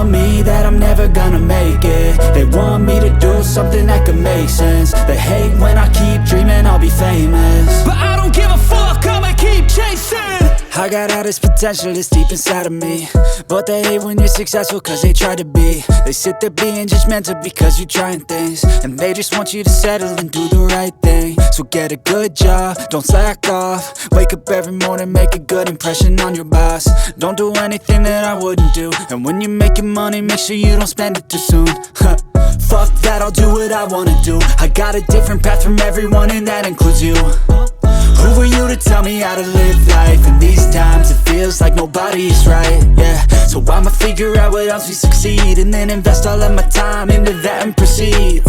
me that I'm never gonna make it. They want me to do something that could make sense. They hate when I keep dreaming I'll be famous, but I don't give a fuck, I'ma keep chasing. I got all this potential that's deep inside of me, but they hate when you're successful cause they try to be. They sit there being judgmental because you're trying things, and they just want you to settle and do the right thing. So get a good job, don't slack off. Wake up every morning, make a good impression on your boss. Don't do anything that I wouldn't do, and when you're making money, make sure you don't spend it too soon. Fuck that, I'll do what I wanna do. I got a different path from everyone, and that includes you. Who are you to tell me how to live life? In these times it feels like nobody's right, yeah. So I'ma figure out what else we succeed, and then invest all of my time into that and proceed.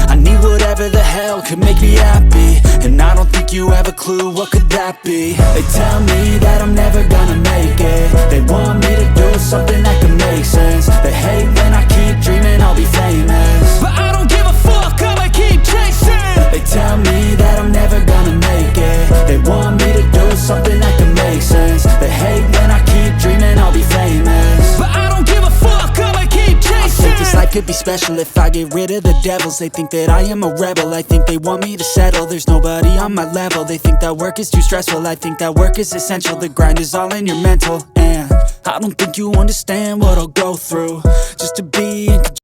I need whatever the hell could make me happy, and I don't think you have a clue what could that be. They tell me that I'm never gonna make it. They want me to do something that could make sense. They hate when I keep dreaming I'll be famous, but I don't give a fuck, I'ma keep chasing. They tell me that I'm never gonna make it. They want me to do something that can make sense. They hate when I keep dreaming I'll be famous, but I don't give a fuck, I'ma keep chasing. I think this life could be special if I get rid of the devils. They think that I am a rebel, I think they want me to settle. There's nobody on my level. They think that work is too stressful, I think that work is essential. The grind is all in your mental, and I don't think you understand what I'll go through just to be in control.